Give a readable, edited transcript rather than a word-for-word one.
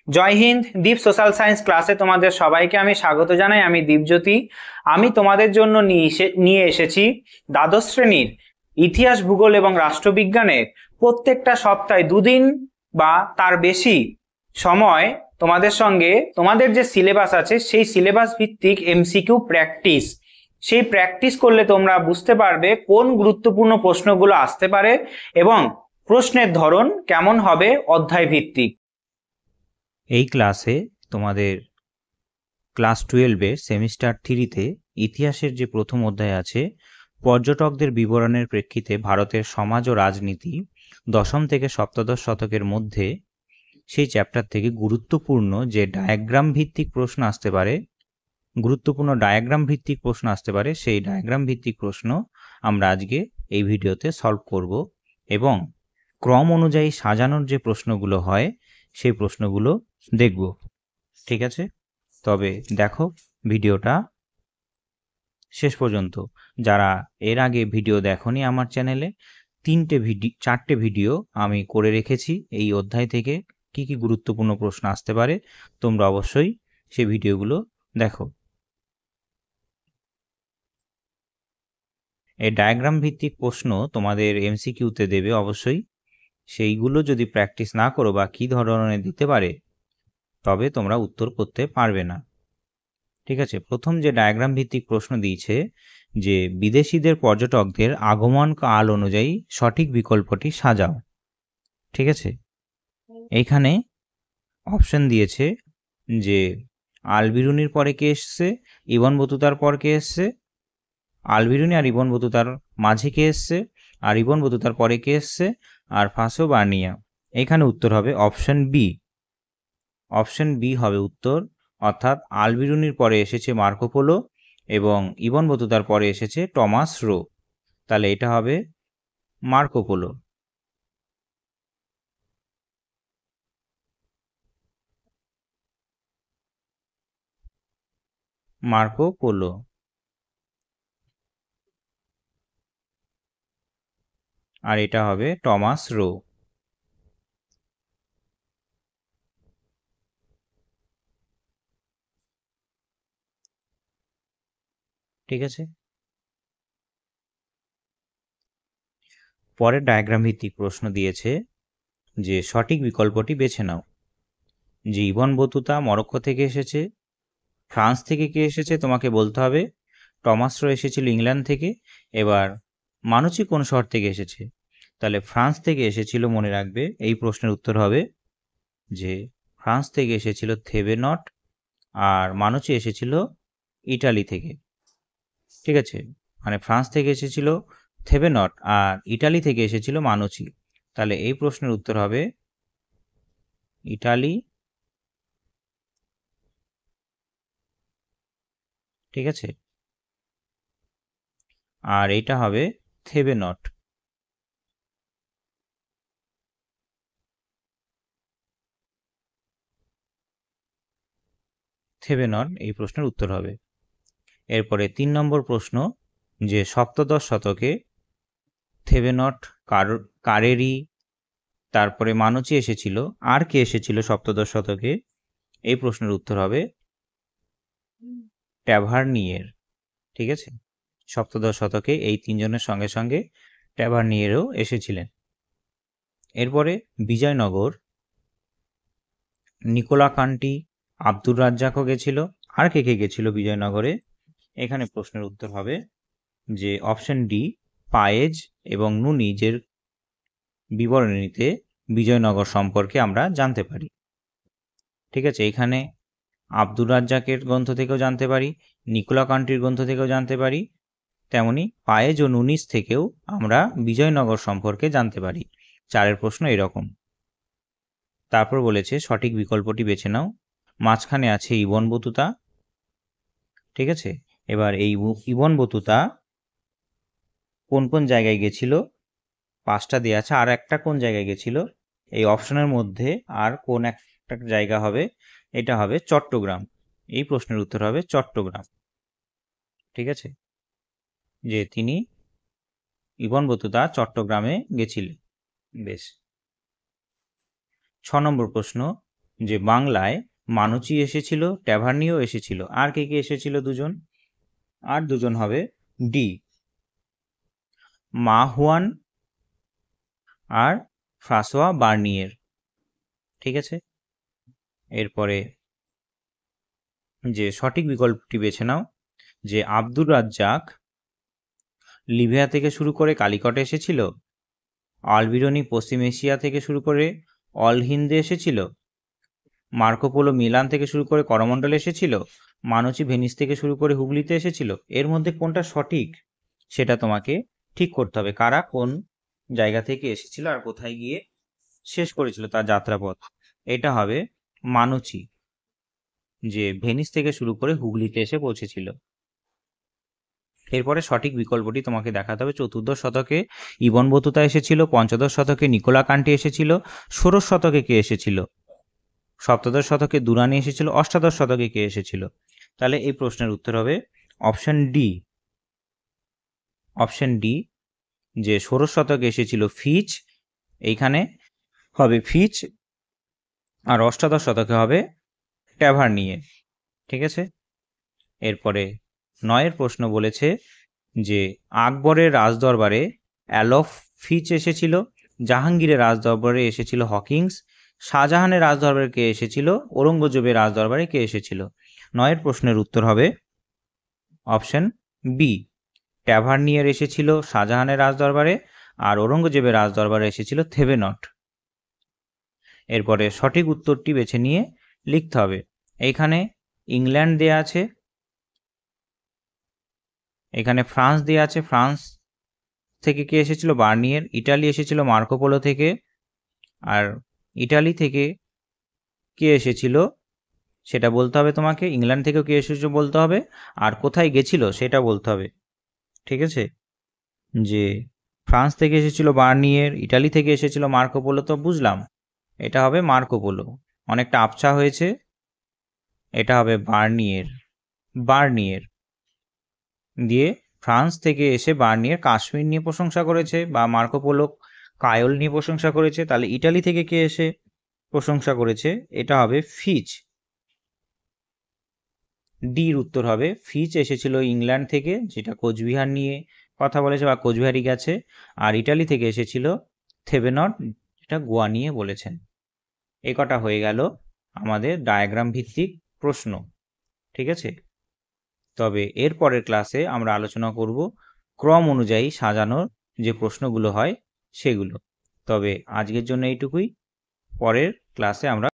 জয় হিন্দ। দীপ social science ক্লাসে তোমাদের সবাইকে আমি স্বাগত জানাই। আমি দীপজ্যোতি। আমি তোমাদের জন্য নিয়ে এসেছি দ্বাদশ শ্রেণীর ইতিহাস, ভূগোল এবং রাষ্ট্রবিজ্ঞানের প্রত্যেকটা সপ্তাহে দুদিন বা তার বেশি সময় তোমাদের সঙ্গে তোমাদের যে সিলেবাস আছে সেই সিলেবাস ভিত্তিক এমসিকিউ প্র্যাকটিস। সেই প্র্যাকটিস করলে তোমরা বুঝতে পারবে কোন গুরুত্বপূর্ণ প্রশ্নগুলো আসতে পারে এবং প্রশ্নের ধরন কেমন হবে অধ্যায় ভিত্তিক। এই ক্লাসে তোমাদের ক্লাস 12-এ সেমিস্টার 3-তে ইতিহাসের যে প্রথম অধ্যায় আছে পর্যটকদের বিবরণের প্রেক্ষিতে ভারতের সমাজ ও রাজনীতি দশম থেকে সপ্তদশ শতকের মধ্যে, সেই চ্যাপ্টার থেকে গুরুত্বপূর্ণ যে ডায়াগ্রাম ভিত্তিক প্রশ্ন আসতে পারে, সেই ডায়াগ্রাম ভিত্তিক প্রশ্ন আমরা আজকে এই ভিডিওতে সলভ করব এবং ক্রম অনুযায়ী সাজানোর যে প্রশ্নগুলো হয় সেই প্রশ্নগুলো দেখব। ঠিক আছে, তবে দেখো ভিডিওটা শেষ পর্যন্ত। যারা এর আগে ভিডিও দেখোনি আমার চ্যানেলে, 4টে ভিডিও আমি করে রেখেছি এই অধ্যায় থেকে কি কি গুরুত্বপূর্ণ প্রশ্ন আসতে পারে, তোমরা অবশ্যই সেই ভিডিওগুলো দেখো। এই ডায়াগ্রাম ভিত্তিক প্রশ্ন তোমাদের এমসিকিউতে দেবে অবশ্যই। সেইগুলো যদি প্র্যাকটিস না করো বা কী ধরনের দিতে পারে, তবে তোমরা উত্তর করতে পারবে না। ঠিক আছে, প্রথম যে ডায়াগ্রাম ভিত্তিক প্রশ্ন দিয়েছে যে বিদেশিদের পর্যটকদের আগমন কাল অনুযায়ী সঠিক বিকল্পটি সাজাও। ঠিক আছে, এইখানে অপশন দিয়েছে যে আল বিরুনির পরে কে এসছে, ইবন বতুতার পর কে এসছে, আল বিরুনি আর ইবন বতুতার মাঝে কে এসছে, আর ইবন বতুতার পরে কে এসছে, আর ফাসো বার্নিয়া। এখানে উত্তর হবে অপশন বি। অপশন বি হবে উত্তর, অর্থাৎ আল বিরুনির পরে এসেছে মার্কো পোলো এবং ইবন বতুতার পরে এসেছে টমাস রো। তাহলে এটা হবে মার্কো পোলো। Marco Polo. আর এটা হবে টমাস রো। ঠিক আছে, পরের ডায়াগ্রাম ভিত্তিক প্রশ্ন দিয়েছে যে সঠিক বিকল্পটি বেছে নাও। যে ইবন বতুতা মরক্কো থেকে এসেছে, ফ্রান্স থেকে কে এসেছে তোমাকে বলতে হবে, টমাস রো এসেছিল ইংল্যান্ড থেকে। এবার মানুচি কোন শহর থেকে এসেছে, তাহলে ফ্রান্স থেকে এসেছিল, মনে রাখবে এই প্রশ্নের উত্তর হবে যে ফ্রান্স থেকে এসেছিল থেবেনট, আর মানুচি এসেছিল ইটালি থেকে। ঠিক আছে, মানে ফ্রান্স থেকে এসেছিল থেবেনট আর ইটালি থেকে এসেছিল মানুচি। তাহলে এই প্রশ্নের উত্তর হবে ইটালি। ঠিক আছে, আর এটা হবে থেবেনট। থেবেনট এই প্রশ্নের উত্তর হবে। এরপরে 3 নম্বর প্রশ্ন যে সপ্তদশ শতকে থেবেনট, কারেরি, তারপরে মানুচি এসেছিল, আর কে এসেছিল সপ্তদশ শতকে? এই প্রশ্নের উত্তর হবে ট্যাভার্নিয়ের। ঠিক আছে, সপ্তদশ শতকে এই 3 জনের সঙ্গে সঙ্গে ট্যাভার্নিয়েরও এসেছিলেন। এরপরে বিজয়নগর, নিকোলা কান্টি, আব্দুর রাজ্জাকও গেছিল। আর কে কে গেছিল বিজয়নগরে? এখানে প্রশ্নের উত্তর হবে যে অপশন ডি, পায়েজ এবং নুনিজের বিবরণীতে বিজয়নগর সম্পর্কে আমরা জানতে পারি। ঠিক আছে, এখানে আব্দুর রাজ্জাকের গ্রন্থ থেকেও জানতে পারি, নিকোলা কান্টির গ্রন্থ থেকেও জানতে পারি, তেমনি পায়েজ ও নুনিস থেকেও আমরা বিজয়নগর সম্পর্কে জানতে পারি। 4 প্রশ্ন এরকম। তারপর বলেছে সঠিক বিকল্পটি বেছে নাও। মাঝখানে আছে ইবন বতুতা। ঠিক আছে, এবার এই ইবন বতুতা কোন কোন জায়গায় গেছিল? 5টা দেওয়া আছে, আর একটা কোন জায়গায় গেছিল? এই অপশনের মধ্যে আর কোন একটা জায়গা হবে? এটা হবে চট্টগ্রাম। এই প্রশ্নের উত্তর হবে চট্টগ্রাম। ঠিক আছে, যে তিনি ইবন বতুতা চট্টগ্রামে গেছিলেন। বেশ। 6 নম্বর প্রশ্ন যে বাংলায় মানুচি এসেছিল, ট্যাভার্নিও এসেছিল, আর কে কে এসেছিল? দুজন। আর দুজন হবে ডি, মা হুয়ান আর ফ্রাঁসোয়া বার্নিয়ের। ঠিক আছে, এরপরে যে সঠিক বিকল্পটি বেছে নাও, যে আব্দুর রাজ্জাক লিবিয়া থেকে শুরু করে কালিকটে এসেছিল, আলবিরনি পশ্চিম এশিয়া থেকে শুরু করে অল হিন্দে এসেছিল, মার্কো পোলো মিলান থেকে শুরু করে করমণ্ডলে এসেছিল, মানুচি ভেনিস থেকে শুরু করে হুগলিতে এসেছিল। এর মধ্যে কোনটা সঠিক সেটা তোমাকে ঠিক করতে হবে, কারা কোন জায়গা থেকে এসেছিল আর কোথায় গিয়ে শেষ করেছিল তার যাত্রাপথ। এটা হবে মানুচি, যে ভেনিস থেকে শুরু করে হুগলিতে এসে পৌঁছেছিল। এরপরে সঠিক বিকল্পটি তোমাকে দেখাতে হবে। চতুর্দশ শতকে ইবন বতুতা এসেছিল, পঞ্চদশ শতকে নিকোলা কান্টি এসেছিল, ষোড়শ শতকে কে এসেছিল, সপ্তদশ শতকে দুরানি এসেছিল, অষ্টাদশ শতকে কে এসেছিল? তাহলে এই প্রশ্নের উত্তর হবে অপশন ডি। অপশন ডি, যে ষোড়শ শতকে এসেছিল ফিচ, এইখানে হবে ফিচ, আর অষ্টাদশ শতকে হবে ট্যাভার্নিয়ে। ঠিক আছে, এরপরে 9-এর প্রশ্ন বলেছে যে আকবরের রাজদরবারে অ্যালফ ফিচ এসেছিল, জাহাঙ্গীরের রাজদরবারে এসেছিল হকিংস, শাহজাহানের রাজদরবারে কে এসেছিল, ঔরঙ্গজেবের রাজদরবারে কে এসেছিল? 9-এর প্রশ্নের উত্তর হবে অপশন বি, ট্যাভার্নিয়ার এসেছিল শাহজাহানের রাজদরবারে, আর ঔরঙ্গজেবের রাজদরবারে এসেছিল থেভেনট। এরপরে সঠিক উত্তরটি বেছে নিয়ে লিখতে হবে। এইখানে ইংল্যান্ড দেয়া আছে, এখানে ফ্রান্স দেয়া আছে, ফ্রান্স থেকে কে এসেছিল? বার্নিয়ের। ইটালি এসেছিল মার্কো পোলো থেকে, আর ইটালি থেকে কে এসেছিল সেটা বলতে হবে তোমাকে। ইংল্যান্ড থেকেও কে এসেছিল বলতে হবে, আর কোথায় গেছিল সেটা বলতে হবে। ঠিক আছে, যে ফ্রান্স থেকে এসেছিল বার্নিয়ের, ইটালি থেকে এসেছিল মার্কো পোলো, তো বুঝলাম এটা হবে মার্কো পোলো। অনেকটা আবছা হয়েছে, এটা হবে বার্নিয়ের। বার্নিয়ের দিয়ে ফ্রান্স থেকে এসে বার্নিয়ের কাশ্মীর নিয়ে প্রশংসা করেছে, বা মার্কো পোলো কায়ল নিয়ে প্রশংসা করেছে। তাহলে ইটালি থেকে কে এসে প্রশংসা করেছে? এটা হবে ফিচ। ডির উত্তর হবে ফিচ এসেছিল ইংল্যান্ড থেকে, যেটা কোচবিহার নিয়ে কথা বলেছে বা কোচবিহারই গেছে, আর ইটালি থেকে এসেছিল থেভেনট, যেটা গোয়া নিয়ে বলেছেন। এ কটা হয়ে গেল আমাদের ডায়াগ্রাম ভিত্তিক প্রশ্ন। ঠিক আছে, তবে এর পরের ক্লাসে আমরা আলোচনা করব ক্রম অনুযায়ী সাজানোর যে প্রশ্নগুলো হয় সেগুলো। তবে আজকের জন্য এইটুকুই, পরের ক্লাসে আমরা